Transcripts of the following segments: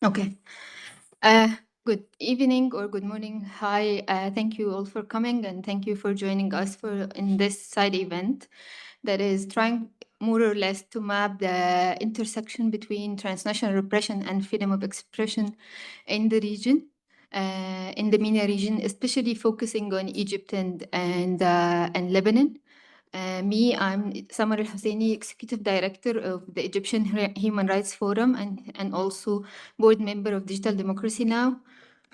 Okay. Good evening or good morning. Hi. Thank you all for coming and thank you for joining us in this side event that is trying more or less to map the intersection between transnational repression and freedom of expression in the region, in the MENA region, especially focusing on Egypt and Lebanon. I'm Samar Al Husseini, Executive Director of the Egyptian Human Rights Forum and also board member of Digital Democracy Now.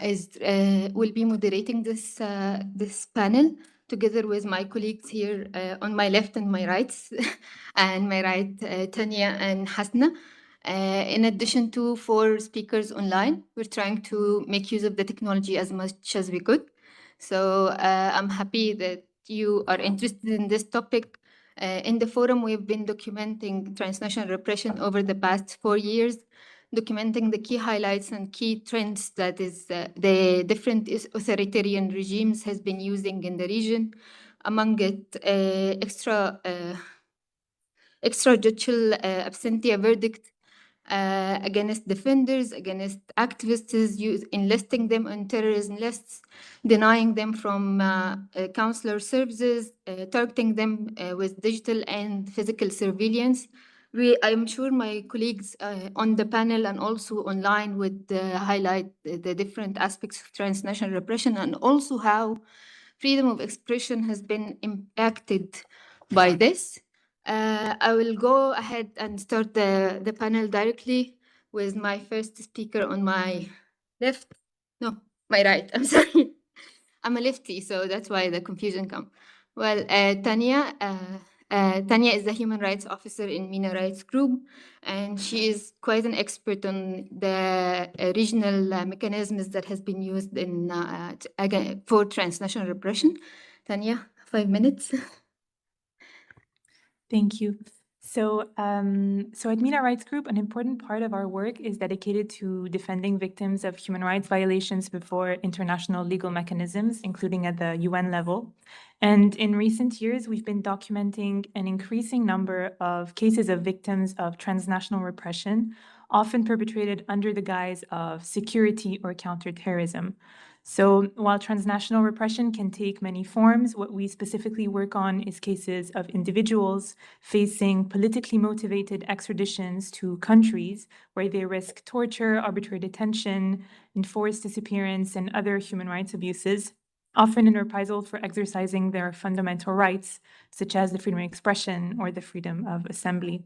Will be moderating this panel together with my colleagues here on my left and my right, and my right, Tanya and Hasna. In addition to 4 speakers online, we're trying to make use of the technology as much as we could. So I'm happy that you are interested in this topic. In the forum, we've been documenting transnational repression over the past 4 years, documenting the key highlights and key trends that is the different authoritarian regimes has been using in the region. Among it, extrajudicial absentia verdict against defenders, against activists, enlisting them on terrorism lists, denying them from counselor services, targeting them with digital and physical surveillance. I'm sure my colleagues on the panel and also online would highlight the different aspects of transnational repression and also how freedom of expression has been impacted by this. I will go ahead and start the panel directly with my first speaker on my left. No, my right. I'm sorry. I'm a lefty, so that's why the confusion comes. Well, Tanya is the human rights officer in MENA Rights Group, and she is quite an expert on the regional mechanisms that has been used for transnational repression. Tanya, 5 minutes. Thank you. So at MENA Rights Group, an important part of our work is dedicated to defending victims of human rights violations before international legal mechanisms, including at the UN level. And in recent years, we've been documenting an increasing number of cases of victims of transnational repression, often perpetrated under the guise of security or counterterrorism. So while transnational repression can take many forms, what we specifically work on is cases of individuals facing politically motivated extraditions to countries where they risk torture, arbitrary detention, enforced disappearance, and other human rights abuses, often in reprisal for exercising their fundamental rights, such as the freedom of expression or the freedom of assembly.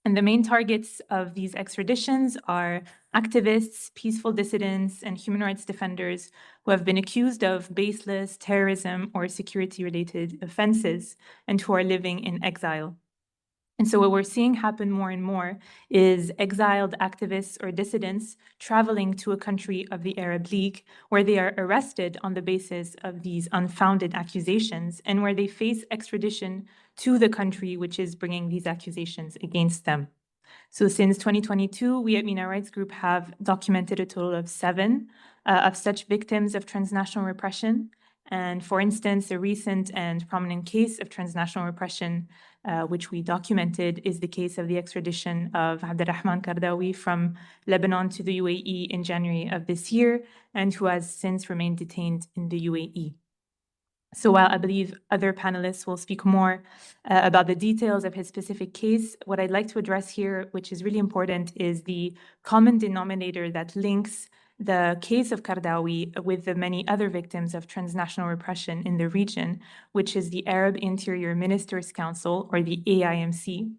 And the main targets of these extraditions are activists, peaceful dissidents, and human rights defenders who have been accused of baseless terrorism or security-related offenses and who are living in exile. And so what we're seeing happen more and more is exiled activists or dissidents traveling to a country of the Arab League where they are arrested on the basis of these unfounded accusations and where they face extradition to the country which is bringing these accusations against them. So since 2022, we at MENA Rights Group have documented a total of 7 of such victims of transnational repression. And for instance, a recent and prominent case of transnational repression, which we documented, is the case of the extradition of Abdurrahman Kardawi from Lebanon to the UAE in January of this year, and who has since remained detained in the UAE. So while I believe other panelists will speak more about the details of his specific case, what I'd like to address here, which is really important, is the common denominator that links the case of Kardawi with the many other victims of transnational repression in the region, which is the Arab Interior Ministers' Council, or the AIMC.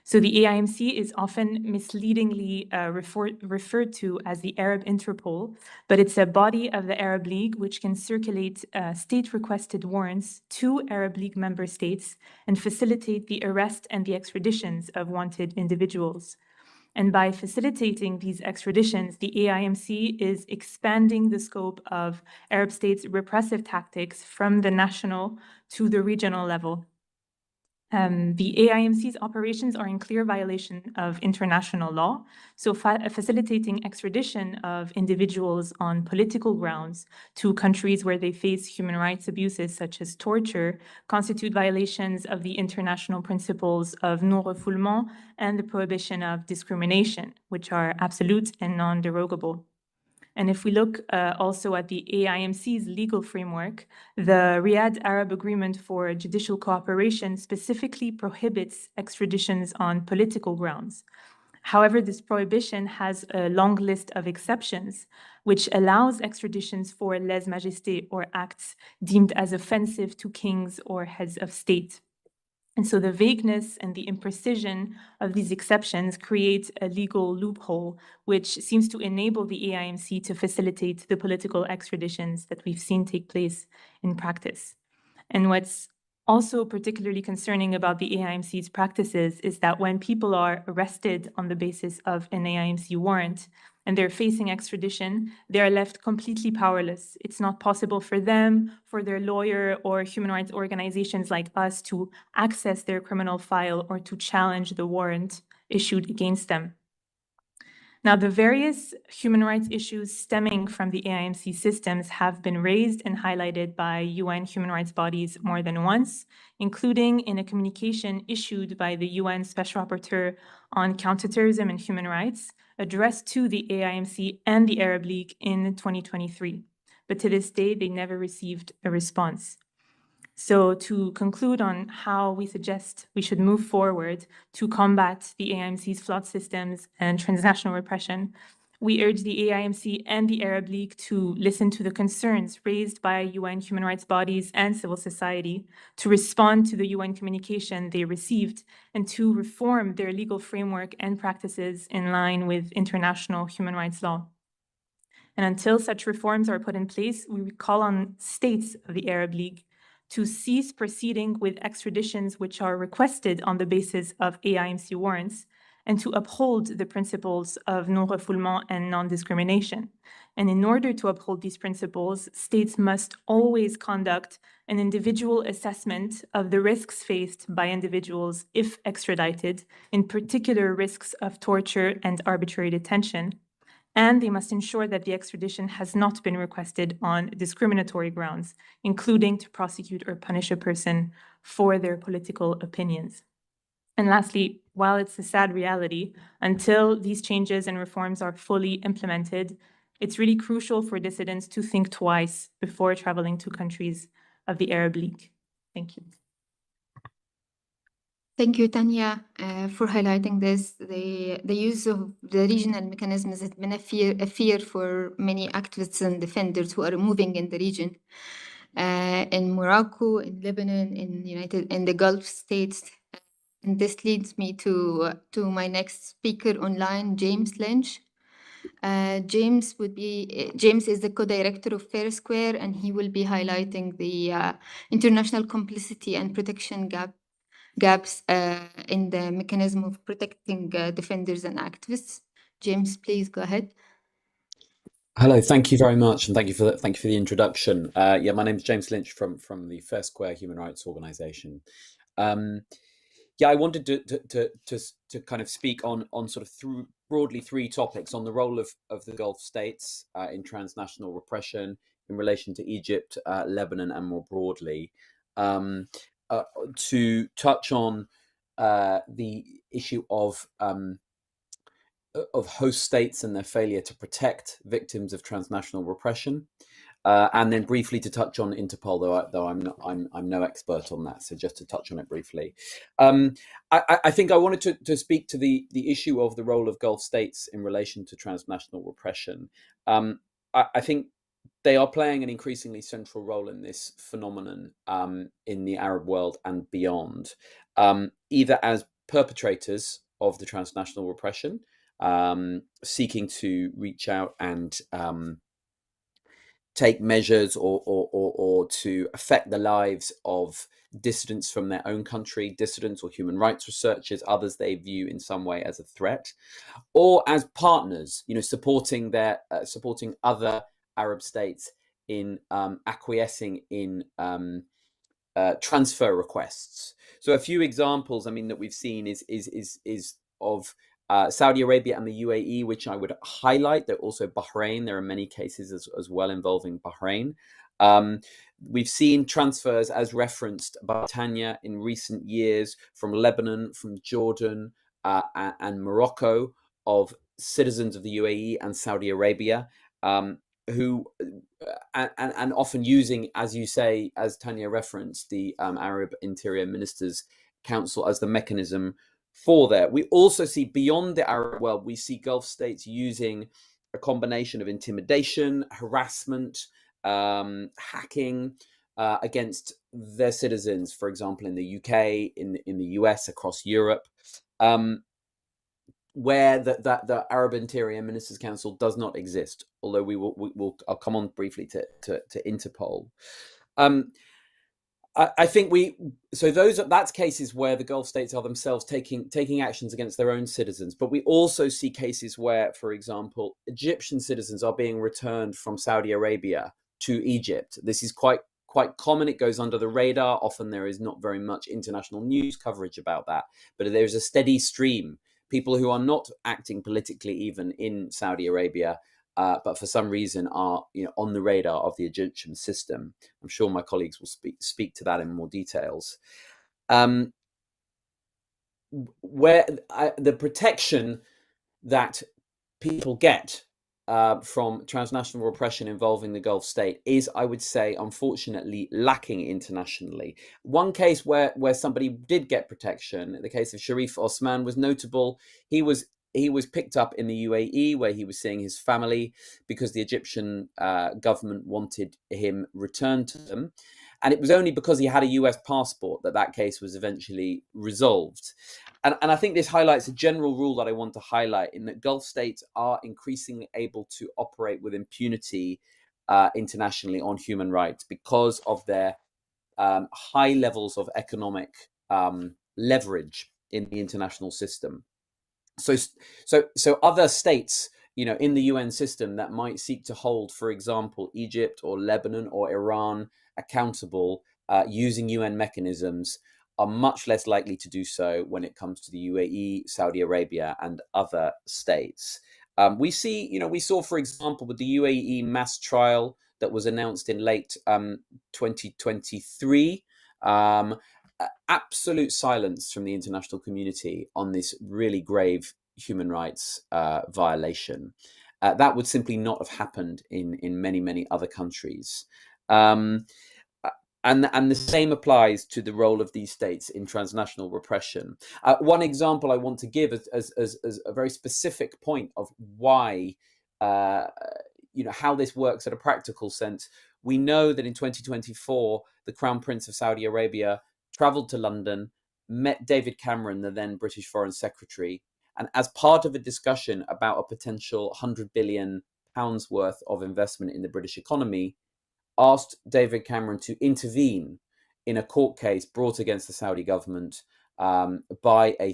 So the AIMC is often misleadingly referred to as the Arab Interpol, but it's a body of the Arab League which can circulate state-requested warrants to Arab League member states and facilitate the arrest and the extraditions of wanted individuals. And by facilitating these extraditions, the AIMC is expanding the scope of Arab states' repressive tactics from the national to the regional level. The AIMC's operations are in clear violation of international law, so facilitating extradition of individuals on political grounds to countries where they face human rights abuses such as torture constitute violations of the international principles of non-refoulement and the prohibition of discrimination, which are absolute and non-derogable. And if we look also at the AIMC's legal framework, the Riyadh Arab Agreement for Judicial Cooperation specifically prohibits extraditions on political grounds. However, this prohibition has a long list of exceptions, which allows extraditions for lèse-majesté or acts deemed as offensive to kings or heads of state. And so the vagueness and the imprecision of these exceptions create a legal loophole, which seems to enable the AIMC to facilitate the political extraditions that we've seen take place in practice. And what's also particularly concerning about the AIMC's practices is that when people are arrested on the basis of an AIMC warrant, and they're facing extradition, they are left completely powerless. It's not possible for them, for their lawyer, or human rights organizations like us to access their criminal file or to challenge the warrant issued against them. Now, the various human rights issues stemming from the AIMC systems have been raised and highlighted by UN human rights bodies more than once, including in a communication issued by the UN Special Rapporteur on Counterterrorism and Human Rights, addressed to the AIMC and the Arab League in 2023. But to this day, they never received a response. So to conclude on how we suggest we should move forward to combat the AIMC's flawed systems and transnational repression, we urge the AIMC and the Arab League to listen to the concerns raised by UN human rights bodies and civil society, to respond to the UN communication they received, and to reform their legal framework and practices in line with international human rights law. And until such reforms are put in place, we call on states of the Arab League to cease proceeding with extraditions which are requested on the basis of AIMC warrants, and to uphold the principles of non-refoulement and non-discrimination. And in order to uphold these principles, states must always conduct an individual assessment of the risks faced by individuals if extradited, in particular risks of torture and arbitrary detention. And they must ensure that the extradition has not been requested on discriminatory grounds, including to prosecute or punish a person for their political opinions. And lastly, while it's a sad reality, until these changes and reforms are fully implemented, it's really crucial for dissidents to think twice before traveling to countries of the Arab League. Thank you. Thank you, Tanya, for highlighting this. The use of the regional mechanisms has been a fear for many activists and defenders who are moving in the region. In Morocco, in Lebanon, in the Gulf states. And this leads me to my next speaker online, James Lynch. James is the co-director of Fair Square, and he will be highlighting the international complicity and protection gaps in the mechanism of protecting defenders and activists. James, please go ahead. Hello, thank you very much, and thank you for the introduction. Yeah, my name is James Lynch from the Fair Square Human Rights Organization. Yeah, I wanted to kind of speak on sort of broadly three topics: on the role of the Gulf states in transnational repression in relation to Egypt, Lebanon, and more broadly, to touch on the issue of host states and their failure to protect victims of transnational repression, and then briefly to touch on Interpol, though I'm no expert on that. So just to touch on it briefly, I think I wanted to speak to the issue of the role of Gulf states in relation to transnational repression. I think they are playing an increasingly central role in this phenomenon in the Arab world and beyond, either as perpetrators of the transnational repression, seeking to reach out and take measures or to affect the lives of dissidents from their own country, dissidents or human rights researchers, others they view in some way as a threat, or as partners, supporting other Arab states in acquiescing in transfer requests. So a few examples, I mean, that we've seen is of Saudi Arabia and the UAE, which I would highlight. There also Bahrain. There are many cases as well involving Bahrain. We've seen transfers, as referenced by Tanya, in recent years from Lebanon, from Jordan, and Morocco, of citizens of the UAE and Saudi Arabia, who and often using, as you say, as Tanya referenced, the Arab Interior Ministers Council as the mechanism for that. We also see, beyond the Arab world, we see Gulf states using a combination of intimidation, harassment, hacking against their citizens, for example, in the UK, in the US, across Europe, where the Arab Interior Ministers Council does not exist, although I'll come on briefly to Interpol. I think that's cases where the Gulf states are themselves taking actions against their own citizens. But we also see cases where, for example, Egyptian citizens are being returned from Saudi Arabia to Egypt. This is quite common. It goes under the radar. Often there is not very much international news coverage about that, but there's a steady stream. People who are not acting politically even in Saudi Arabia, but for some reason are on the radar of the Egyptian system. I'm sure my colleagues will speak to that in more details. Where the protection that people get from transnational repression involving the Gulf state is, I would say, unfortunately lacking internationally. One case where somebody did get protection, the case of Sharif Osman, was notable. He was picked up in the UAE, where he was seeing his family, because the Egyptian government wanted him returned to them. And it was only because he had a US passport that case was eventually resolved. And I think this highlights a general rule that I want to highlight, in that Gulf states are increasingly able to operate with impunity internationally on human rights because of their high levels of economic leverage in the international system. So other states, in the UN system that might seek to hold, for example, Egypt or Lebanon or Iran accountable using UN mechanisms, are much less likely to do so when it comes to the UAE, Saudi Arabia, and other states. We saw, for example, with the UAE mass trial that was announced in late 2023, absolute silence from the international community on this really grave human rights violation. That would simply not have happened in many, many other countries. And the same applies to the role of these states in transnational repression. One example I want to give as a very specific point of why, how this works at a practical sense. We know that in 2024, the Crown Prince of Saudi Arabia travelled to London, met David Cameron, the then British Foreign Secretary, and as part of a discussion about a potential £100 billion worth of investment in the British economy, asked David Cameron to intervene in a court case brought against the Saudi government by a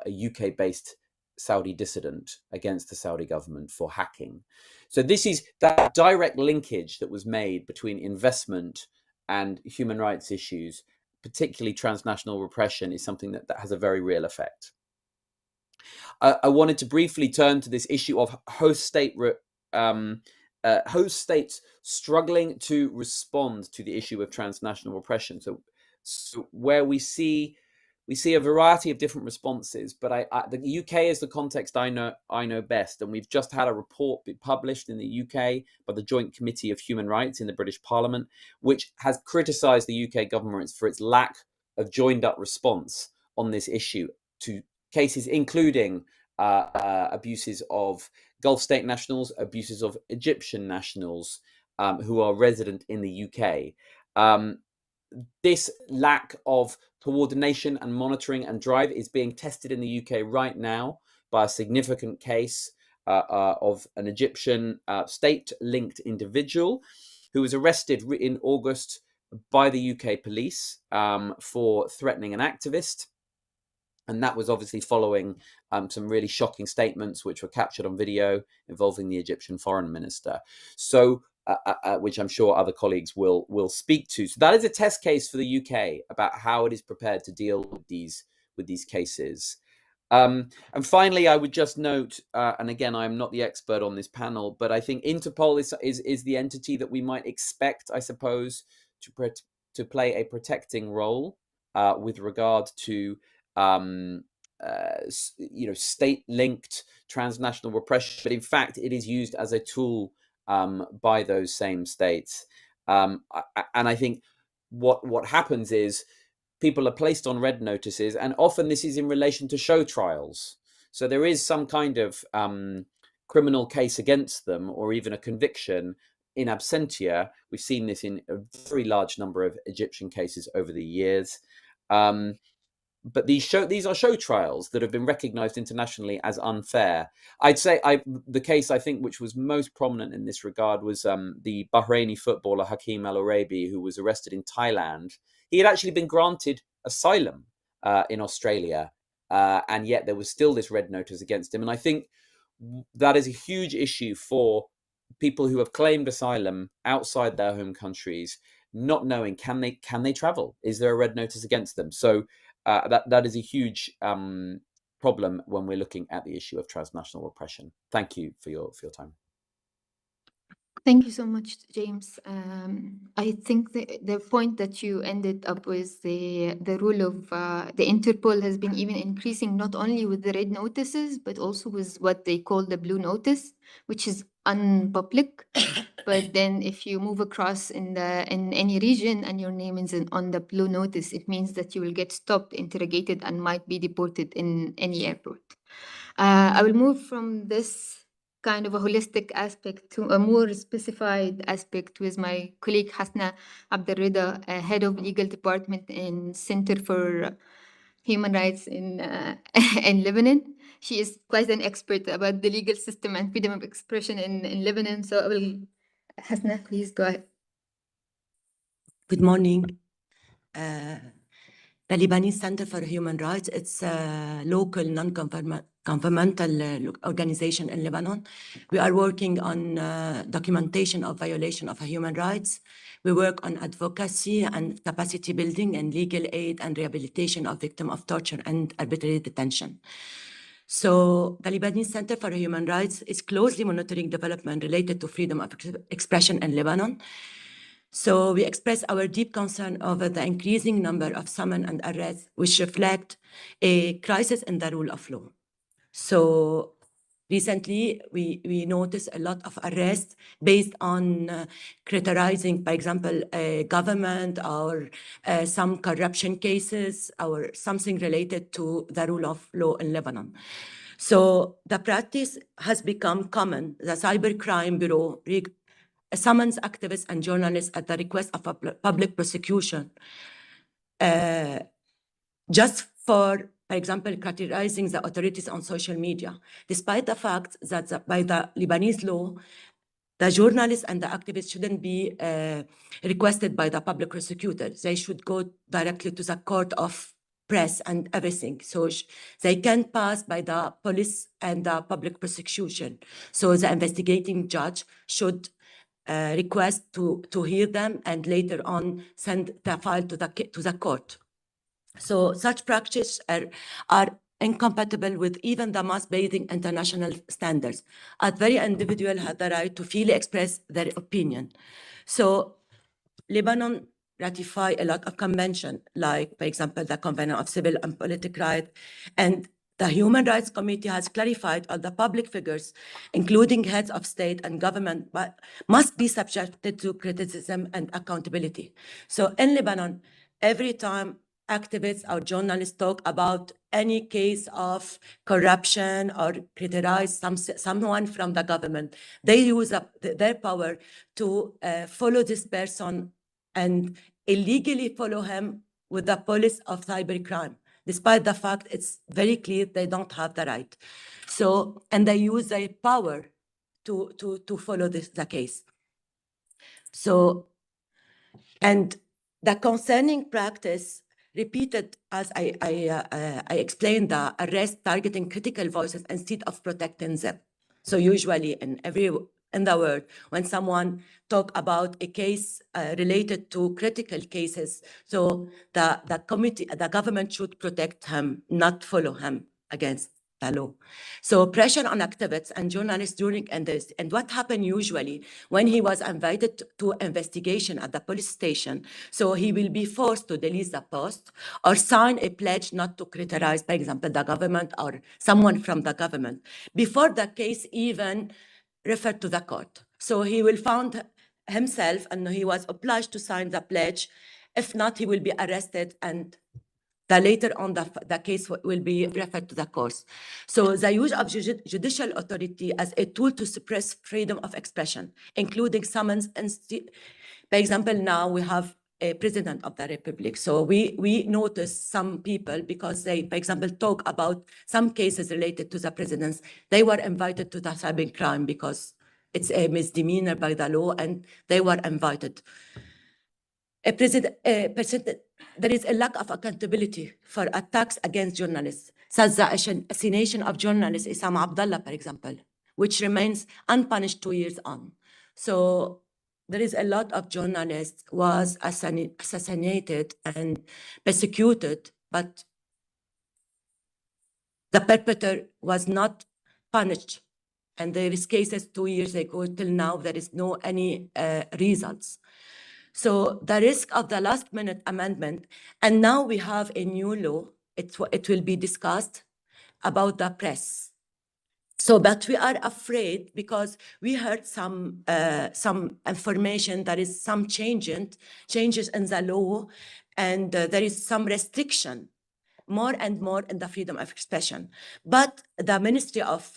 UK-based Saudi dissident against the Saudi government for hacking. So this is that direct linkage that was made between investment and human rights issues, particularly transnational repression, is something that has a very real effect. I wanted to briefly turn to this issue of host states struggling to respond to the issue of transnational repression. So where we see a variety of different responses, but the UK is the context I know best, and we've just had a report be published in the UK by the Joint Committee of Human Rights in the British Parliament, which has criticised the UK government for its lack of joined-up response on this issue to cases including abuses of Gulf state nationals, abuses of Egyptian nationals who are resident in the UK. This lack of coordination and monitoring and drive is being tested in the UK right now by a significant case of an Egyptian state-linked individual who was arrested in August by the UK police for threatening an activist. And that was obviously following some really shocking statements which were captured on video involving the Egyptian foreign minister. So which I'm sure other colleagues will speak to. So that is a test case for the UK about how it is prepared to deal with these cases. And finally, I would just note, and again, I'm not the expert on this panel, but I think Interpol is the entity that we might expect, I suppose, to play a protecting role with regard to state-linked transnational repression. But in fact, it is used as a tool by those same states. And I think what happens is people are placed on red notices, and often this is in relation to show trials. So there is some kind of criminal case against them, or even a conviction in absentia. We've seen this in a very large number of Egyptian cases over the years. But these are show trials that have been recognized internationally as unfair. I'd say the case I think which was most prominent in this regard was the Bahraini footballer Hakeem Al Oraibi, who was arrested in Thailand. He had actually been granted asylum in Australia, and yet there was still this red notice against him. And I think that is a huge issue for people who have claimed asylum outside their home countries, not knowing can they travel? Is there a red notice against them? So that is a huge problem when we're looking at the issue of transnational repression. Thank you for your time. Thank you so much, James. I think the point that you ended up with, the role of the Interpol has been even increasing, not only with the red notices, but also with what they call the blue notice, which is unpublic. But then if you move across in any region and your name is on the blue notice, it means that you will get stopped, interrogated, and might be deported in any airport. I will move from this kind of a holistic aspect to a more specified aspect with my colleague Hasna Abdelrida, head of legal department in Center for Human Rights in Lebanon. She is quite an expert about the legal system and freedom of expression in Lebanon. So I will, Hasna, please go ahead. Good morning. The Lebanese Center for Human Rights, it's a local non-governmental organization in Lebanon. We are working on documentation of violation of human rights. We work on advocacy and capacity building and legal aid and rehabilitation of victims of torture and arbitrary detention. So the Lebanese Center for Human Rights is closely monitoring development related to freedom of expression in Lebanon. So we express our deep concern over the increasing number of summons and arrests, which reflect a crisis in the rule of law. So recently, we noticed a lot of arrests based on criticizing, for example, a government or some corruption cases or something related to the rule of law in Lebanon. So the practice has become common. The Cybercrime Bureau summons activists and journalists at the request of a public prosecution, just for example, criticizing the authorities on social media, despite the fact that by the Lebanese law, the journalists and the activists shouldn't be requested by the public prosecutor. They should go directly to the court of press and everything. So they can pass by the police and the public prosecution. So the investigating judge should request to hear them and later on send the file to the court. So such practices are incompatible with even the most basic international standards. A very individual has the right to freely express their opinion. So Lebanon ratified a lot of conventions, like, for example, the Convention of Civil and Political Rights, and the Human Rights Committee has clarified all the public figures, including heads of state and government, but must be subjected to criticism and accountability. So in Lebanon, every time activists or journalists talk about any case of corruption or criticize someone from the government, they use up their power to follow this person and illegally follow him with the police of cybercrime, despite the fact it's very clear they don't have the right. So, and they use their power to follow the case. So, and the concerning practice repeated, as I explained, the arrest targeting critical voices instead of protecting them. So usually in every in the world when someone talk about a case related to critical cases. So the government should protect him, not follow him against the law. So pressure on activists and journalists during this, and what happened usually when he was invited to investigation at the police station, so he will be forced to delete the post or sign a pledge not to criticize, for example, the government or someone from the government before the case even referred to the court. So he will found himself and he was obliged to sign the pledge. If not, he will be arrested and later on the case will be referred to the courts. So the use of judicial authority as a tool to suppress freedom of expression, including summons. For example, now we have a president of the republic. So we notice some people because they, for example, talk about some cases related to the presidents. They were invited to the cybercrime because it's a misdemeanor by the law and they were invited. There is a lack of accountability for attacks against journalists, such the assassination of journalist Issam Abdallah, for example, which remains unpunished 2 years on. So there is a lot of journalists was assassinated and persecuted, but the perpetrator was not punished. And there is cases 2 years ago till now, there is no any results. So the risk of the last minute amendment, and now we have a new law, it will be discussed about the press. So, but we are afraid because we heard some information, there is some changes in the law, and there is some restriction, more and more in the freedom of expression. But the Ministry of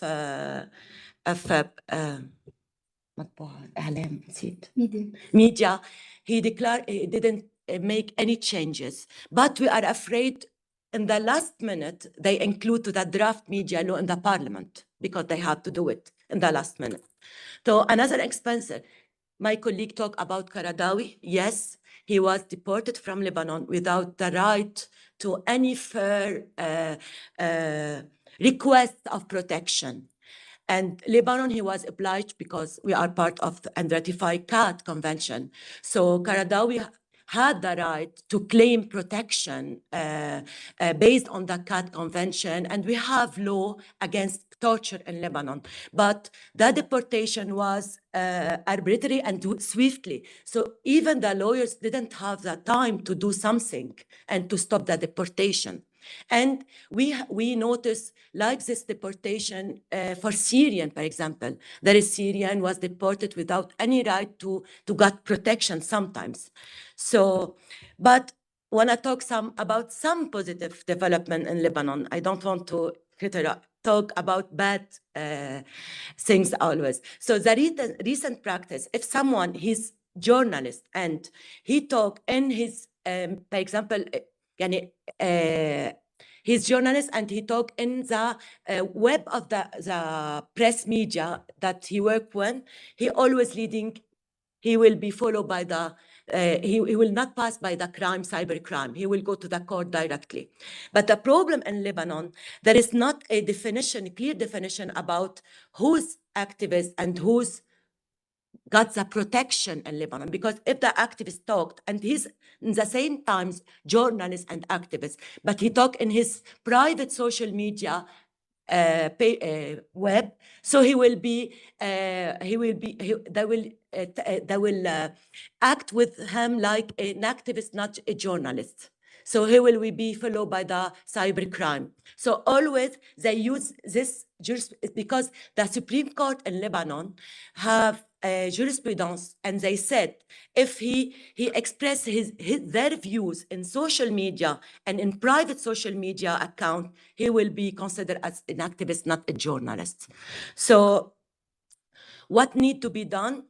Media, he declared he didn't make any changes. But we are afraid in the last minute, they include to the draft media law in the parliament because they have to do it in the last minute. So another expense, my colleague talked about Qaradawi. Yes, he was deported from Lebanon without the right to any fair request of protection. And Lebanon, he was obliged because we are part of and ratified CAT convention. So Qaradawi had the right to claim protection based on the CAT convention, and we have law against torture in Lebanon. But the deportation was arbitrary and swiftly. So even the lawyers didn't have the time to do something and to stop the deportation. And we notice like this deportation for Syrian, for example, there is Syrian was deported without any right to get protection sometimes. So, but when I talk about some positive development in Lebanon, I don't want to talk about bad things always. So the recent practice, if someone, he's journalist and he talk in his, for example, he's journalist and he talk in the web of the press media that he work with, he always leading, he will be followed by the, he will not pass by the cyber crime. He will go to the court directly. But the problem in Lebanon, there is not a clear definition about who's activist and who's got the protection in Lebanon, because if the activist talked, and he's in the same times journalist and activist, but he talked in his private social media web, so they will act with him like an activist, not a journalist. So he will be followed by the cybercrime. So always they use this because the Supreme Court in Lebanon have jurisprudence, and they said if he expressed their views in social media and in private social media account, he will be considered as an activist, not a journalist. So what need to be done?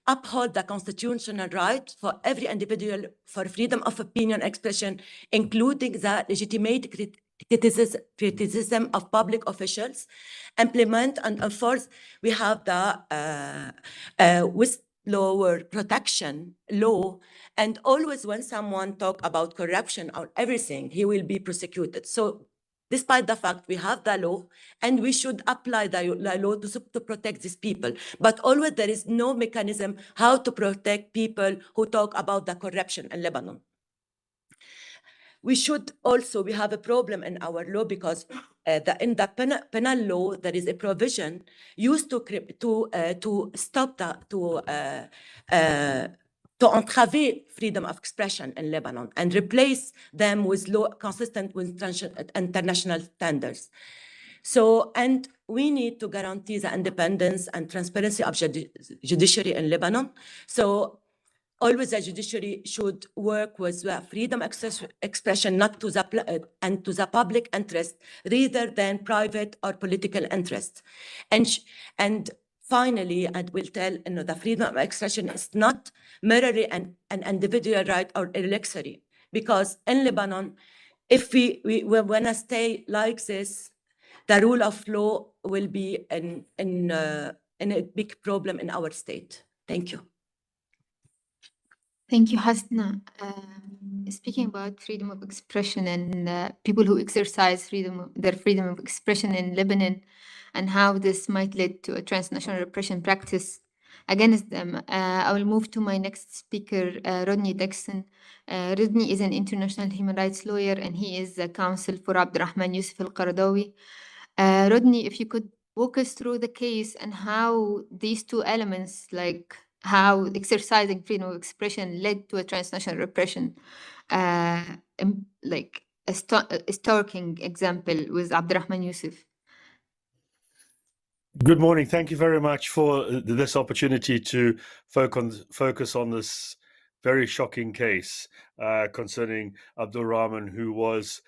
Uphold the constitutional right for every individual for freedom of opinion expression, including the legitimate criticism of public officials. Implement and enforce. We have the whistleblower protection law, and always when someone talk about corruption or everything, he will be prosecuted. So despite the fact we have the law and we should apply the law to protect these people. But always there is no mechanism how to protect people who talk about the corruption in Lebanon. We have a problem in our law because in the penal law, there is a provision used to stop to entraver freedom of expression in Lebanon and replace them with law consistent with international standards. So, and we need to guarantee the independence and transparency of judiciary in Lebanon. So always the judiciary should work with freedom of expression, not to the public interest, rather than private or political interest. And finally, I will tell the freedom of expression is not merely an individual right or a luxury, because in Lebanon, if we want to stay like this, the rule of law will be in a big problem in our state. Thank you. Thank you, Hasna. Speaking about freedom of expression and people who exercise their freedom of expression in Lebanon and how this might lead to a transnational repression practice against them, I will move to my next speaker, Rodney Dixon. Rodney is an international human rights lawyer and he is the counsel for Abdurrahman Yusuf al-Qaradawi. Rodney, if you could walk us through the case and how these two elements, like how exercising freedom of expression led to a transnational repression, like a stalking example with Abdurrahman Yusuf. Good morning. Thank you very much for this opportunity to focus on this very shocking case concerning Abdurrahman, who was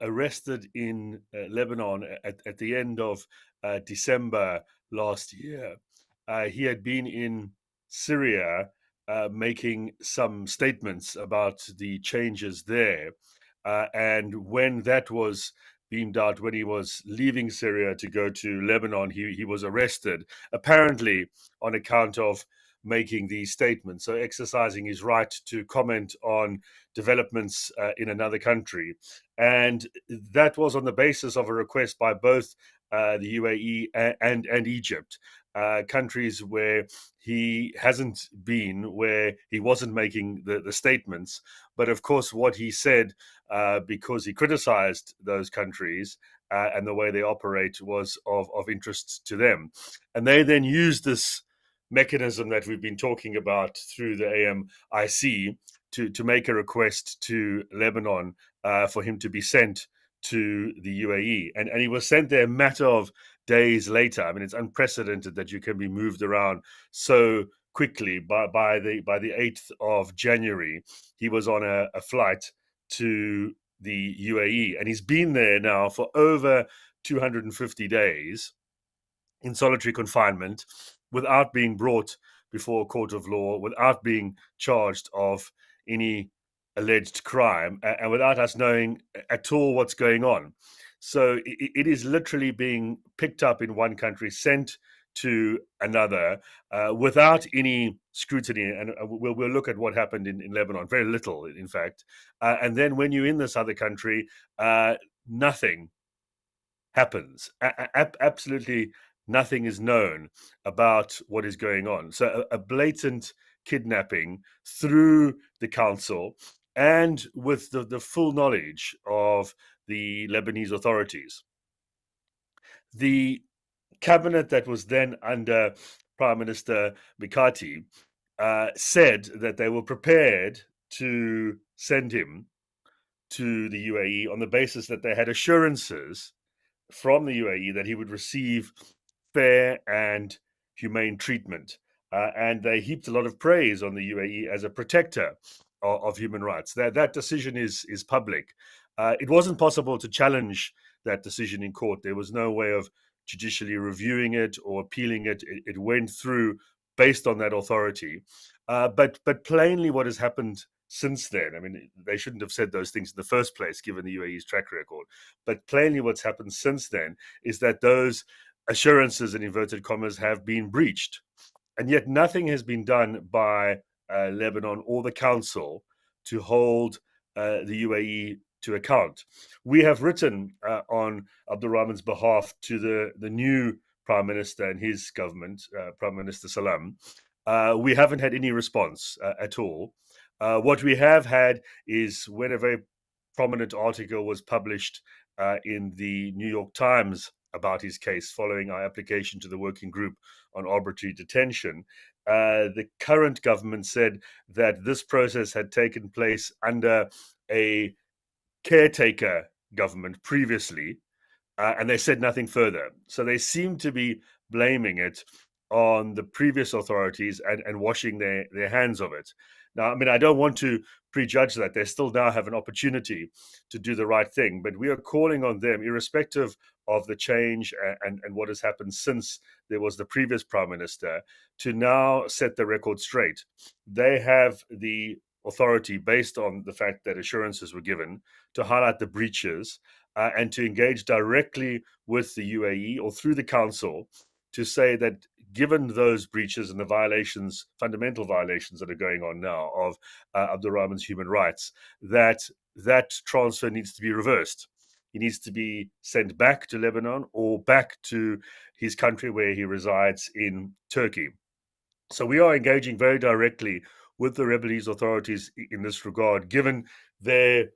arrested in Lebanon at the end of December last year. He had been in Syria making some statements about the changes there. And when that was beamed out, when he was leaving Syria to go to Lebanon, he was arrested, apparently on account of making these statements, so exercising his right to comment on developments in another country. And that was on the basis of a request by both the UAE and Egypt, countries where he hasn't been, where he wasn't making the statements. But of course, what he said, because he criticized those countries and the way they operate, was of interest to them. And they then used this mechanism that we've been talking about through the AMIC to make a request to Lebanon for him to be sent to the UAE. And he was sent there a matter of days later. I mean, it's unprecedented that you can be moved around so quickly. By the 8th of January, he was on a flight to the UAE, and he's been there now for over 250 days in solitary confinement without being brought before a court of law, without being charged of any alleged crime, and without us knowing at all what's going on. So it is literally being picked up in one country, sent to another, without any scrutiny. And we'll look at what happened in Lebanon, very little, in fact. And then when you're in this other country, nothing happens. Absolutely nothing is known about what is going on. So a blatant kidnapping through the council and with the full knowledge of the Lebanese authorities. The cabinet that was then under Prime Minister Mikati said that they were prepared to send him to the UAE on the basis that they had assurances from the UAE that he would receive fair and humane treatment. And they heaped a lot of praise on the UAE as a protector of human rights. That decision is public. It wasn't possible to challenge that decision in court. There was no way of judicially reviewing it or appealing it. It went through based on that authority. But plainly what has happened since then, I mean, they shouldn't have said those things in the first place, given the UAE's track record. But plainly what's happened since then is that those assurances, in inverted commas, have been breached. And yet nothing has been done by Lebanon or the council to hold the UAE to account. We have written on Abdulrahman's behalf to the new Prime Minister and his government, Prime Minister Salam. We haven't had any response at all. What we have had is when a very prominent article was published in the New York Times about his case following our application to the working group on arbitrary detention, the current government said that this process had taken place under a caretaker government previously, and they said nothing further. So they seem to be blaming it on the previous authorities and washing their hands of it. Now, I mean, I don't want to prejudge that. They still now have an opportunity to do the right thing, but we are calling on them, irrespective of the change and what has happened since there was the previous Prime Minister, to now set the record straight. They have the authority, based on the fact that assurances were given, to highlight the breaches and to engage directly with the UAE or through the council to say that given those breaches and the violations, fundamental violations that are going on now of Abdulrahman's human rights, that transfer needs to be reversed. He needs to be sent back to Lebanon or back to his country where he resides in Turkey. So we are engaging very directly with the Lebanese authorities in this regard, given their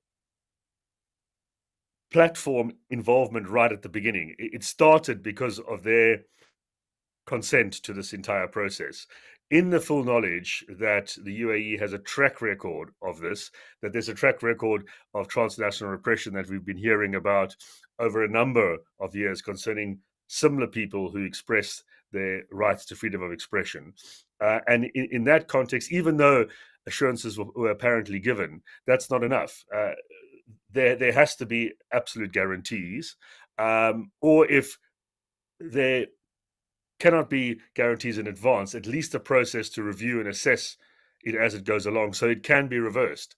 platform involvement right at the beginning. It started because of their consent to this entire process, in the full knowledge that the UAE has a track record of this, that there's a track record of transnational repression that we've been hearing about over a number of years concerning similar people who express their rights to freedom of expression. And in that context, even though assurances were apparently given, that's not enough. There has to be absolute guarantees, or if there cannot be guarantees in advance, at least a process to review and assess it as it goes along, so it can be reversed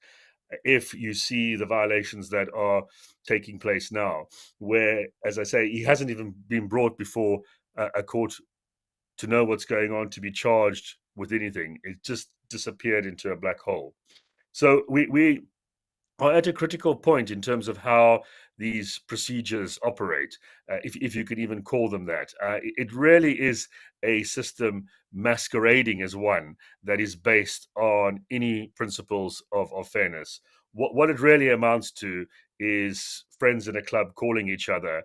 if you see the violations that are taking place now, where, as I say, he hasn't even been brought before a court to know what's going on, to be charged with anything. It just disappeared into a black hole. So we are at a critical point in terms of how these procedures operate, if you could even call them that. It really is a system masquerading as one that is based on any principles of fairness. What it really amounts to is friends in a club calling each other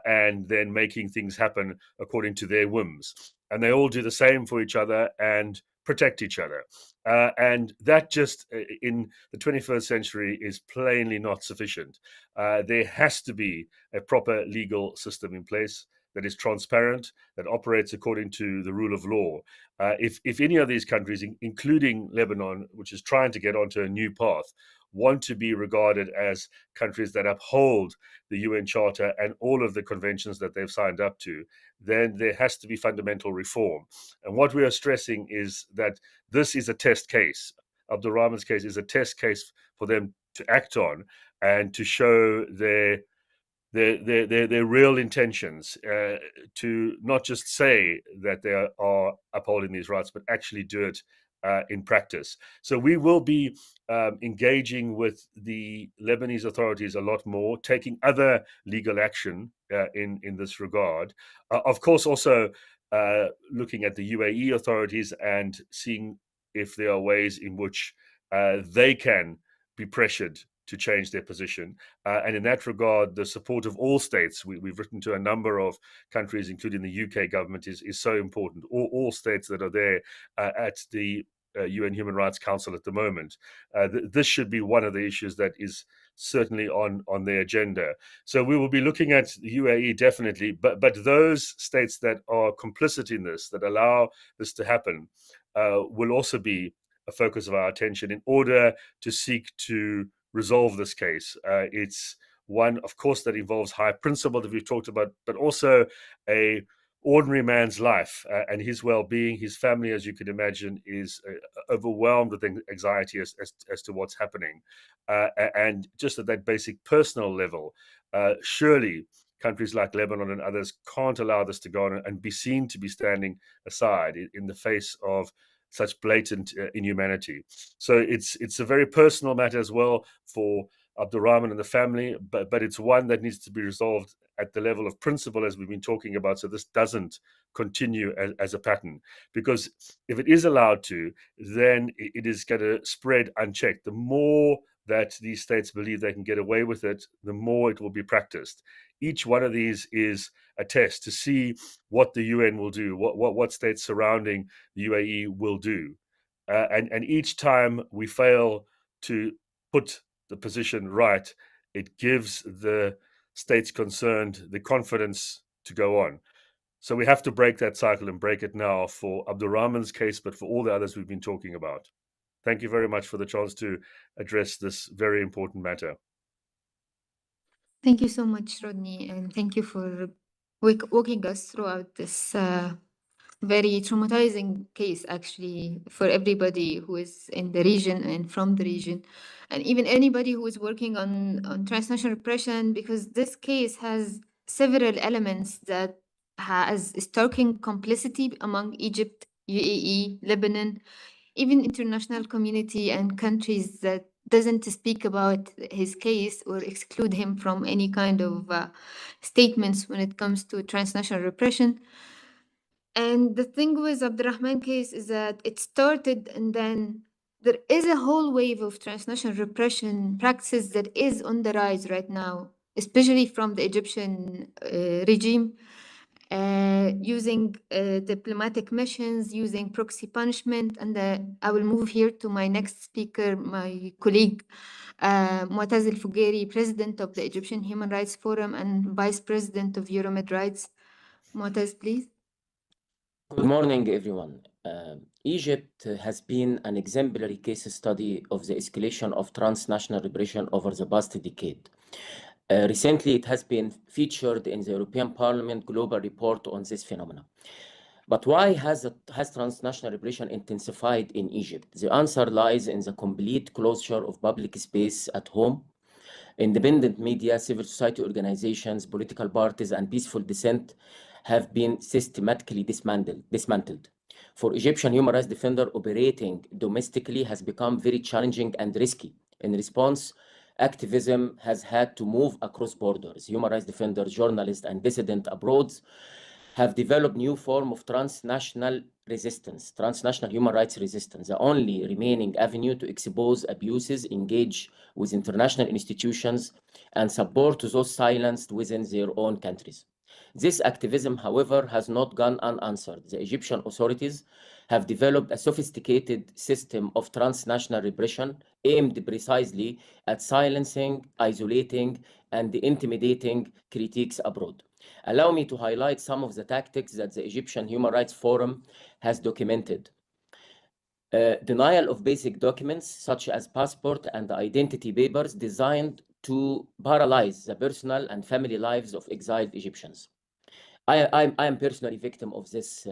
and then making things happen according to their whims. And they all do the same for each other and protect each other. And that just in the 21st century is plainly not sufficient. There has to be a proper legal system in place that is transparent, that operates according to the rule of law. If any of these countries, including Lebanon, which is trying to get onto a new path, want to be regarded as countries that uphold the UN Charter and all of the conventions that they've signed up to, then there has to be fundamental reform. And what we are stressing is that this is a test case. Abdulrahman's case is a test case for them to act on and to show their real intentions, to not just say that they are upholding these rights, but actually do it in practice. So we will be engaging with the Lebanese authorities a lot more, taking other legal action in this regard. Of course, also looking at the UAE authorities and seeing if there are ways in which they can be pressured to change their position. And in that regard, the support of all states, we've written to a number of countries, including the UK government, is so important. All states that are there at the UN Human Rights Council at the moment. This should be one of the issues that is certainly on the agenda. So we will be looking at the UAE definitely, but those states that are complicit in this, that allow this to happen, will also be a focus of our attention in order to seek to resolve this case. It's one, of course, that involves high principle that we've talked about, but also a ordinary man's life and his well-being. His family, as you can imagine, is overwhelmed with anxiety as to what's happening. And just at that basic personal level, surely countries like Lebanon and others can't allow this to go on and be seen to be standing aside in the face of such blatant inhumanity. So it's a very personal matter as well for Abdurrahman and the family, but it's one that needs to be resolved at the level of principle, as we've been talking about, so this doesn't continue as a pattern. Because if it is allowed to, then it is going to spread unchecked. The more that these states believe they can get away with it, the more it will be practiced. Each one of these is a test to see what the UN will do, what states surrounding the UAE will do. And each time we fail to put the position right, it gives the states concerned the confidence to go on. So we have to break that cycle and break it now for Abdurrahman's case, but for all the others we've been talking about. Thank you very much for the chance to address this very important matter. Thank you so much, Rodney, and thank you for walking us throughout this very traumatizing case, actually, for everybody who is in the region and from the region, and even anybody who is working on transnational repression, because this case has several elements that has starking complicity among Egypt, UAE, Lebanon, even international community and countries that doesn't speak about his case or exclude him from any kind of statements when it comes to transnational repression. And the thing with Abdurrahman case is that it started and then there is a whole wave of transnational repression practices that is on the rise right now, especially from the Egyptian regime, using diplomatic missions, using proxy punishment. And I will move here to my next speaker, my colleague, Mu'taz El-Fugairi, President of the Egyptian Human Rights Forum and Vice President of Euromed Rights. Mu'taz, please. Good morning, everyone. Egypt has been an exemplary case study of the escalation of transnational repression over the past decade. Recently, it has been featured in the European Parliament Global Report on this phenomenon. But why has transnational repression intensified in Egypt? The answer lies in the complete closure of public space at home. Independent media, civil society organizations, political parties, and peaceful dissent have been systematically dismantled. For Egyptian human rights defender, operating domestically has become very challenging and risky. In response, activism has had to move across borders. Human rights defenders, journalists, and dissidents abroad have developed new form of transnational resistance, transnational human rights resistance, the only remaining avenue to expose abuses, engage with international institutions, and support those silenced within their own countries. This activism, however, has not gone unanswered. The Egyptian authorities have developed a sophisticated system of transnational repression aimed precisely at silencing, isolating, and intimidating critiques abroad. Allow me to highlight some of the tactics that the Egyptian Human Rights Forum has documented. Denial of basic documents such as passport and identity papers designed to paralyze the personal and family lives of exiled Egyptians. I am personally victim of this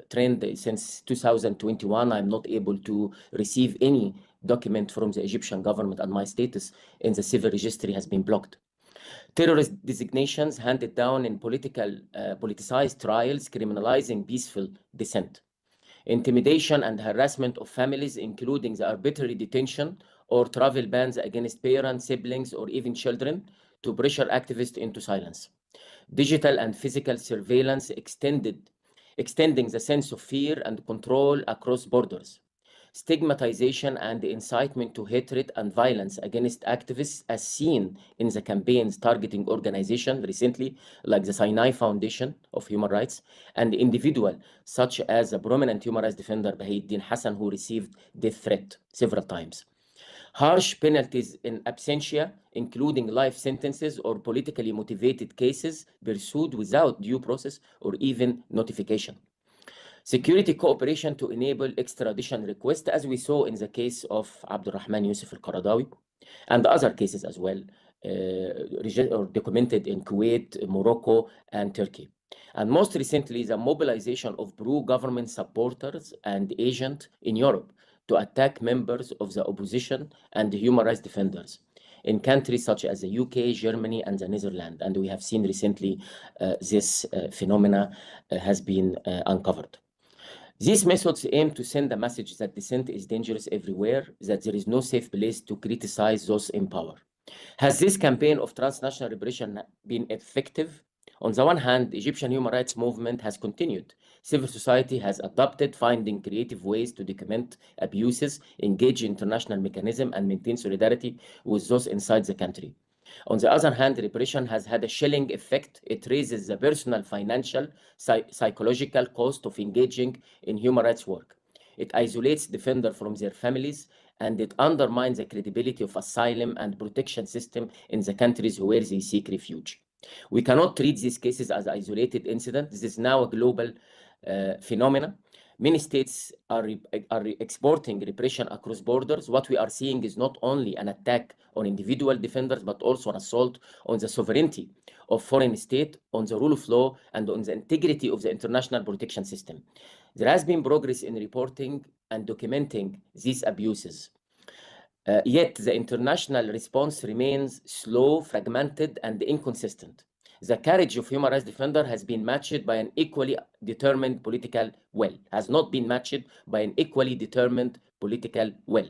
trend. Since 2021, I'm not able to receive any document from the Egyptian government, and my status in the civil registry has been blocked. Terrorist designations handed down in politicized trials criminalizing peaceful dissent. Intimidation and harassment of families, including the arbitrary detention or travel bans against parents, siblings, or even children to pressure activists into silence. Digital and physical surveillance extending the sense of fear and control across borders. Stigmatization and incitement to hatred and violence against activists, as seen in the campaigns targeting organizations recently, like the Sinai Foundation of Human Rights, and individuals such as a prominent human rights defender, Bahauddin Hassan, who received death threat several times. Harsh penalties in absentia, including life sentences or politically motivated cases pursued without due process or even notification. Security cooperation to enable extradition requests, as we saw in the case of Abdurrahman Yusuf al-Qaradawi, and other cases as well, documented in Kuwait, Morocco, and Turkey. And most recently, the mobilization of pro-government supporters and agents in Europe to attack members of the opposition and the human rights defenders in countries such as the UK, Germany, and the Netherlands. And we have seen recently this phenomena has been uncovered. These methods aim to send a message that dissent is dangerous everywhere, that there is no safe place to criticize those in power. Has this campaign of transnational repression been effective? On the one hand, the Egyptian human rights movement has continued. Civil society has adopted, finding creative ways to document abuses, engage in international mechanism, and maintain solidarity with those inside the country. On the other hand, repression has had a chilling effect. It raises the personal, financial, psychological cost of engaging in human rights work. It isolates defenders from their families, and it undermines the credibility of asylum and protection system in the countries where they seek refuge. We cannot treat these cases as isolated incidents. This is now a global phenomenon. Many states are exporting repression across borders. What we are seeing is not only an attack on individual defenders, but also an assault on the sovereignty of foreign state, on the rule of law, and on the integrity of the international protection system. There has been progress in reporting and documenting these abuses. Yet the international response remains slow, fragmented, and inconsistent. The courage of human rights defenders has been matched by an equally determined political will, has not been matched by an equally determined political will.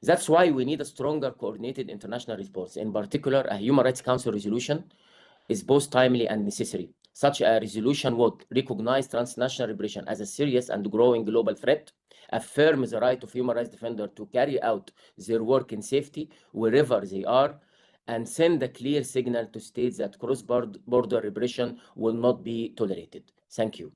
That's why we need a stronger coordinated international response. In particular, a Human Rights Council resolution is both timely and necessary. Such a resolution would recognize transnational repression as a serious and growing global threat, affirm the right of human rights defenders to carry out their work in safety wherever they are, and send a clear signal to states that cross-border repression will not be tolerated. Thank you.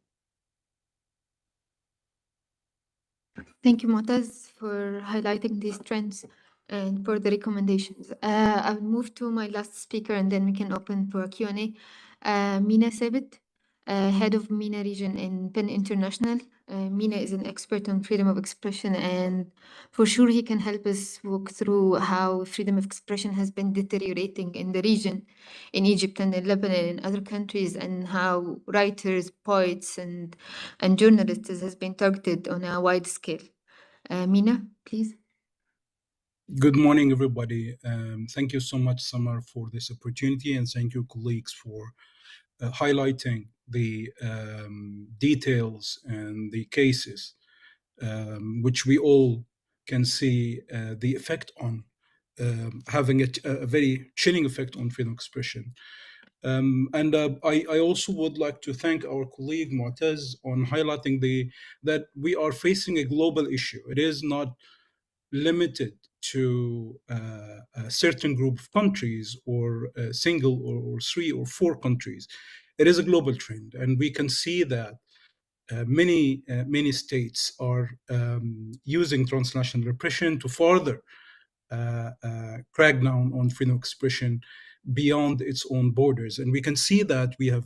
Thank you, Motaz, for highlighting these trends and for the recommendations. I'll move to my last speaker and then we can open for a Q&A. Mina Sabit, head of MENA region in PEN International. Mina is an expert on freedom of expression, and for sure he can help us walk through how freedom of expression has been deteriorating in the region, in Egypt and in Lebanon and other countries, and how writers, poets, and journalists has been targeted on a wide scale. Mina, please. Good morning, everybody. Thank you so much, Samar, for this opportunity, and thank you, colleagues, for highlighting the details and the cases, which we all can see the effect on, having a very chilling effect on freedom of expression. I also would like to thank our colleague Mu'taz on highlighting that we are facing a global issue. It is not limited to a certain group of countries or a single or 3 or 4 countries. It is a global trend, and we can see that many states are using transnational repression to further crack down on freedom of expression beyond its own borders. And we can see that in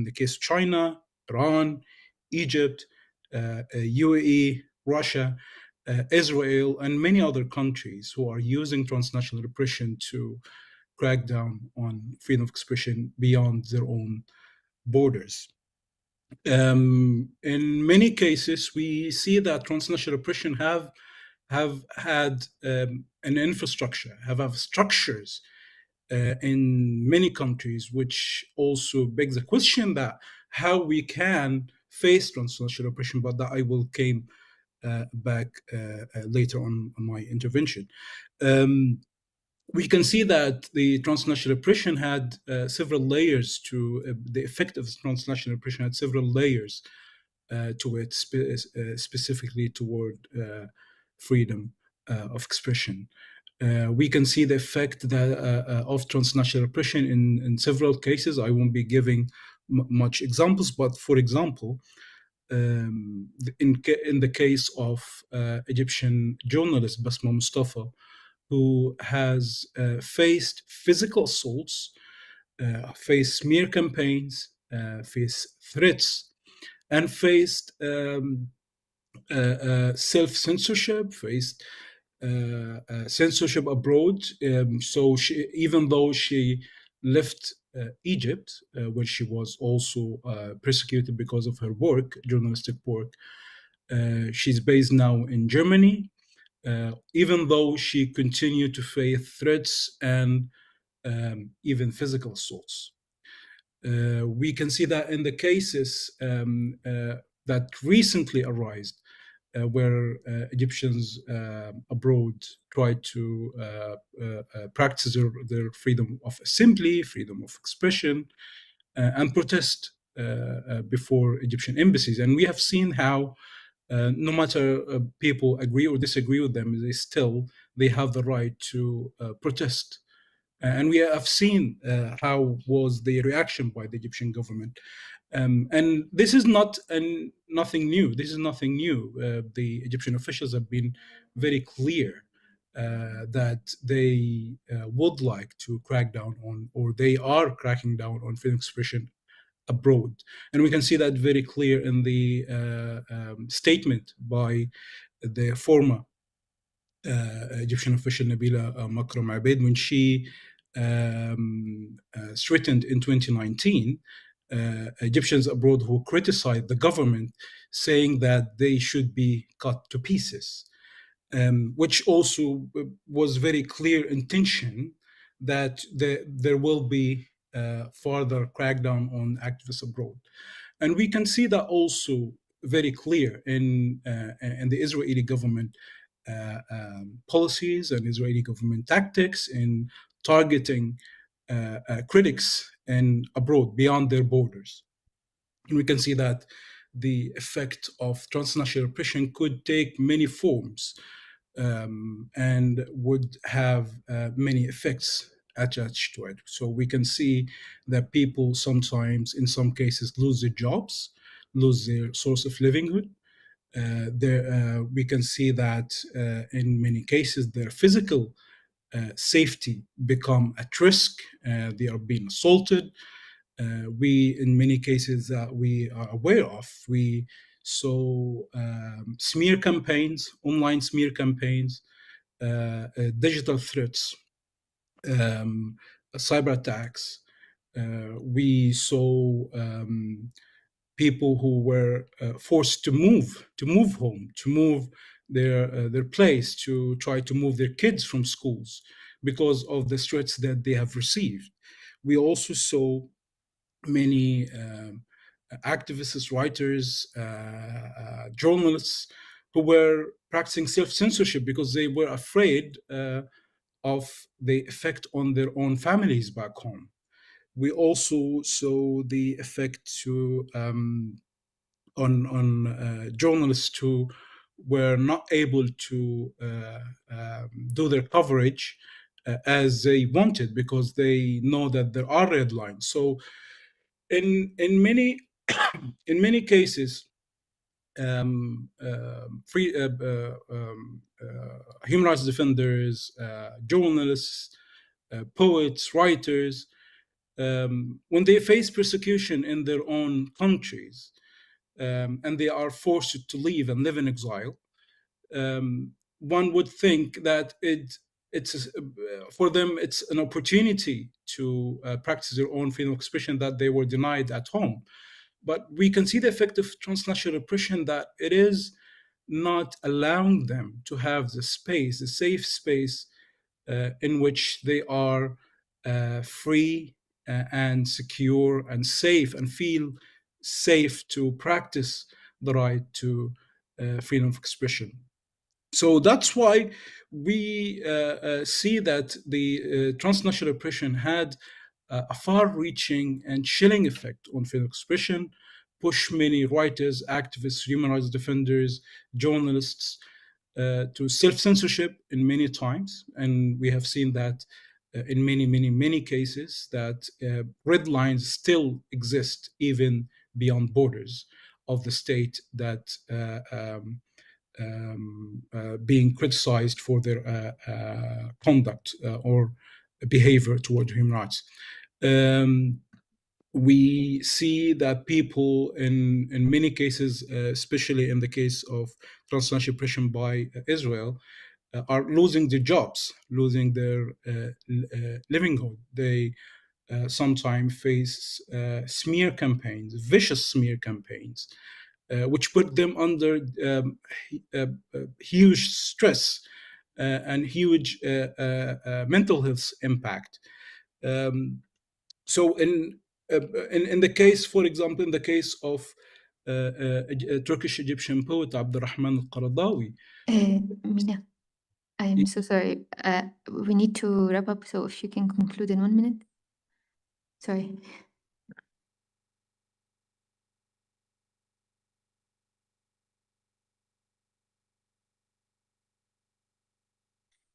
the case of China, Iran, Egypt, UAE, Russia, Israel, and many other countries who are using transnational repression to crack down on freedom of expression beyond their own borders. In many cases, we see that transnational repression have had an infrastructure, have structures in many countries, which also begs the question that how we can face transnational repression, but that I will came back later on my intervention. We can see that the transnational repression had several layers to the effect of transnational repression had several layers to it, specifically toward freedom of expression. We can see the effect of transnational repression in several cases. I won't be giving much examples, but for example, in the case of Egyptian journalist Basma Mustafa, who has faced physical assaults, faced smear campaigns, faced threats, and faced self-censorship, faced censorship abroad. So even though she left Egypt, where she was also persecuted because of her work, journalistic work, she's based now in Germany, even though she continued to face threats and even physical assaults. We can see that in the cases that recently arose where Egyptians abroad tried to practice their freedom of assembly, freedom of expression, and protest before Egyptian embassies. And we have seen how no matter people agree or disagree with them, they have the right to protest. And we have seen how was the reaction by the Egyptian government. And this is nothing new. This is nothing new. The Egyptian officials have been very clear that they would like to crack down on, or they are cracking down on, freedom of expression abroad. And we can see that very clear in the statement by the former Egyptian official Nabila Makram Abed, when she threatened in 2019 Egyptians abroad who criticized the government, saying that they should be cut to pieces, which also was very clear intention that there will be further crackdown on activists abroad. And we can see that also very clear in the Israeli government policies and Israeli government tactics in targeting critics and abroad beyond their borders. And we can see that the effect of transnational repression could take many forms and would have many effects attached to it. So we can see that people sometimes, in some cases, lose their jobs, lose their source of livelihood. We can see that in many cases their physical safety become at risk. They are being assaulted. In many cases that we are aware of, we saw smear campaigns, online smear campaigns, digital threats, cyber attacks. We saw people who were forced to move home, to move their place, to try to move their kids from schools because of the threats that they have received. We also saw many activists, writers, journalists who were practicing self-censorship because they were afraid of the effect on their own families back home. We also saw the effect on journalists who were not able to do their coverage as they wanted because they know that there are red lines. So in many in many cases, human rights defenders, journalists, poets, writers, when they face persecution in their own countries and they are forced to leave and live in exile, one would think that it's for them it's an opportunity to practice their own freedom of expression that they were denied at home. But we can see the effect of transnational repression, that it is not allowing them to have the space, the safe space in which they are free and secure and safe and feel safe to practice the right to freedom of expression. So that's why we see that the transnational repression had a far-reaching and chilling effect on freedom of expression, push many writers, activists, human rights defenders, journalists to self-censorship in many times. And we have seen that in many cases, that red lines still exist even beyond borders of the state that being criticized for their conduct or behavior toward human rights. We see that people in many cases, especially in the case of transnational repression by Israel, are losing their jobs, losing their livelihood. They sometimes face smear campaigns, vicious smear campaigns, which put them under huge stress and huge mental health impact. So in the case, for example, in the case of Turkish Egyptian poet Abdurrahman al-Qaradawi. Mina, I'm so sorry. We need to wrap up, so if you can conclude in 1 minute. Sorry.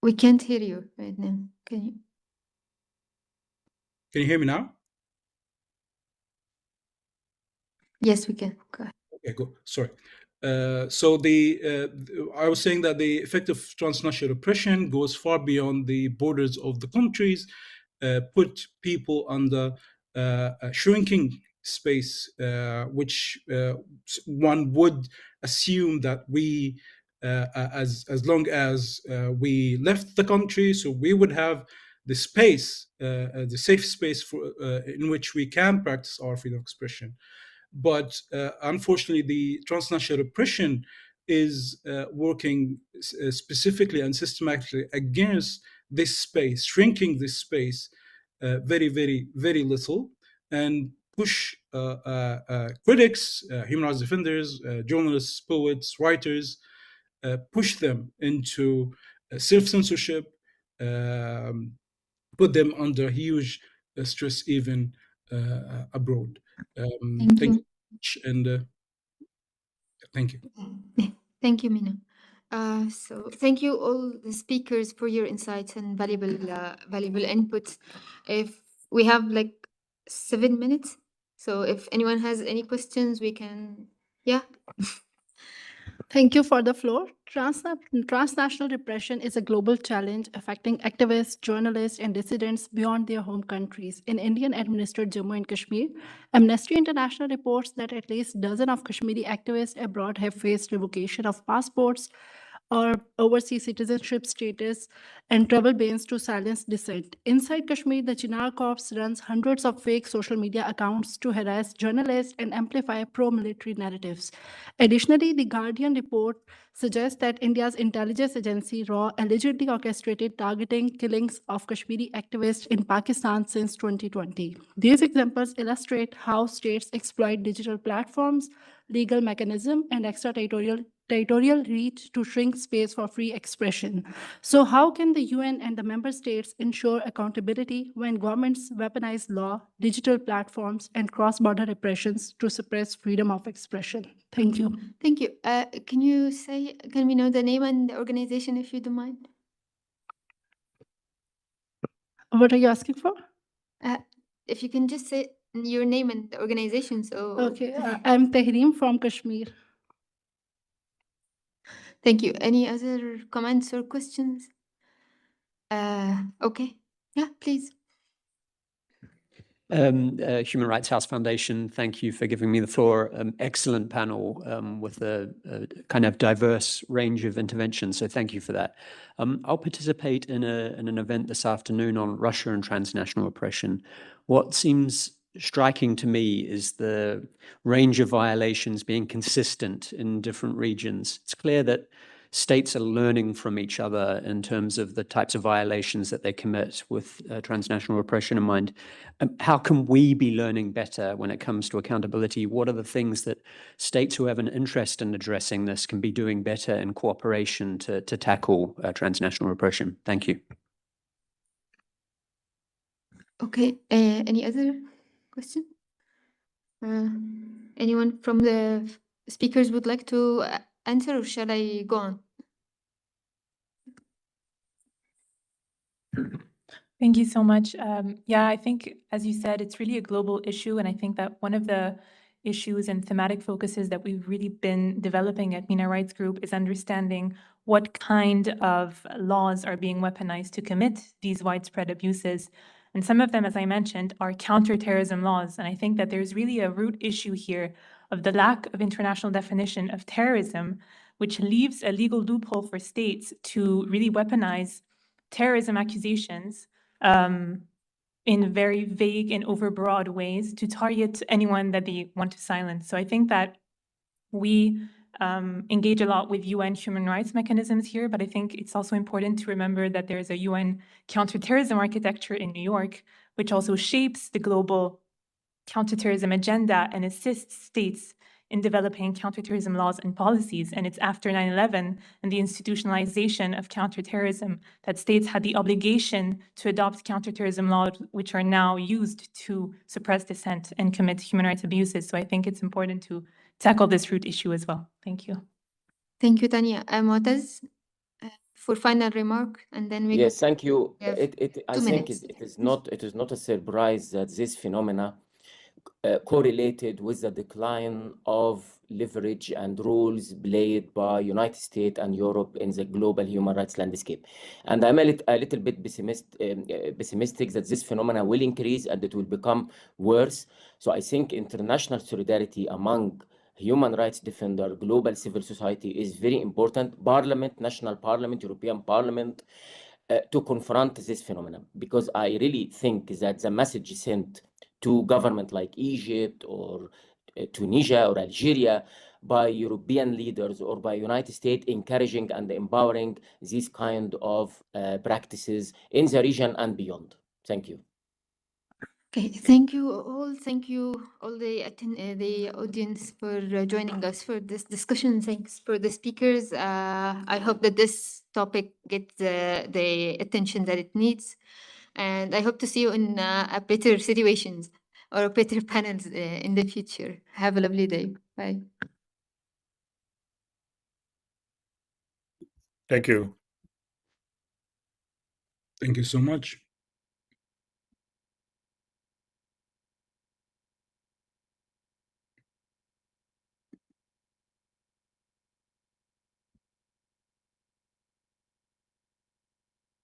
We can't hear you right now. Can you hear me now? Yes, we can. Go ahead. Okay, good. Sorry. So I was saying that the effect of transnational repression goes far beyond the borders of the countries, put people under a shrinking space, which one would assume that we, as long as we left the country, so we would have the space, the safe space for in which we can practice our freedom of expression. But unfortunately, the transnational repression is working specifically and systematically against this space, shrinking this space very, very, very little, and push critics, human rights defenders, journalists, poets, writers, push them into self-censorship, put them under huge stress even abroad. Thank you much, and thank you. Thank you, Mina. So thank you all the speakers for your insights and valuable inputs. If we have like 7 minutes, so if anyone has any questions, we can, yeah. Thank you for the floor. Transnational repression is a global challenge affecting activists, journalists, and dissidents beyond their home countries. In Indian-administered Jammu and Kashmir, Amnesty International reports that at least a dozen of Kashmiri activists abroad have faced revocation of passports or overseas citizenship status and travel bans to silence dissent. Inside Kashmir, the Chinar Corps runs hundreds of fake social media accounts to harass journalists and amplify pro-military narratives. Additionally, the Guardian report suggests that India's intelligence agency, RAW, allegedly orchestrated targeting killings of Kashmiri activists in Pakistan since 2020. These examples illustrate how states exploit digital platforms, legal mechanism, and extraterritorial reach to shrink space for free expression. So how can the UN and the member states ensure accountability when governments weaponize law, digital platforms, and cross-border repressions to suppress freedom of expression? Thank you. Thank you. Can we know the name and the organization if you don't mind? What are you asking for? If you can just say your name and the organization. So okay, I'm Tehreem from Kashmir. Thank you. Any other comments or questions? Okay. Yeah, please. Human Rights House Foundation, thank you for giving me the floor. Excellent panel with a kind of diverse range of interventions, so thank you for that. I'll participate in an event this afternoon on Russia and transnational oppression. What seems striking to me is the range of violations being consistent in different regions. It's clear that states are learning from each other in terms of the types of violations that they commit with transnational repression in mind. How can we be learning better when it comes to accountability? What are the things that states who have an interest in addressing this can be doing better in cooperation to tackle transnational repression? Thank you. Okay, any other question? Anyone from the speakers would like to answer, or shall I go on? Thank you so much. Yeah, I think, as you said, it's really a global issue. And I think that one of the issues and thematic focuses that we've really been developing at MENA Rights Group is understanding what kind of laws are being weaponized to commit these widespread abuses. And some of them, as I mentioned, are counterterrorism laws. And I think that there's really a root issue here of the lack of international definition of terrorism, which leaves a legal loophole for states to really weaponize terrorism accusations in very vague and overbroad ways to target anyone that they want to silence. So I think that we engage a lot with UN human rights mechanisms here, but I think it's also important to remember that there is a UN counterterrorism architecture in New York, which also shapes the global counterterrorism agenda and assists states in developing counterterrorism laws and policies. And it's after 9/11 and the institutionalization of counterterrorism that states had the obligation to adopt counterterrorism laws, which are now used to suppress dissent and commit human rights abuses. So I think it's important to tackle this root issue as well. Thank you. Thank you, Tanya. Mu'taz, for final remark, and then we Yes, thank you. have I 2 think minutes. it is not a surprise that this phenomena correlated with the decline of leverage and roles played by United States and Europe in the global human rights landscape. And I'm a little bit pessimistic that this phenomena will increase and it will become worse. So I think international solidarity among human rights defender, global civil society is very important. Parliament, national parliament, European Parliament, to confront this phenomenon, because I really think that the message sent to government like Egypt or Tunisia or Algeria by European leaders or by United States encouraging and empowering these kind of practices in the region and beyond. Thank you. Okay, thank you all. Thank you all the audience for joining us for this discussion. Thanks for the speakers. I hope that this topic gets the attention that it needs, and I hope to see you in a better situations or better panels in the future. Have a lovely day. Bye. Thank you. Thank you so much.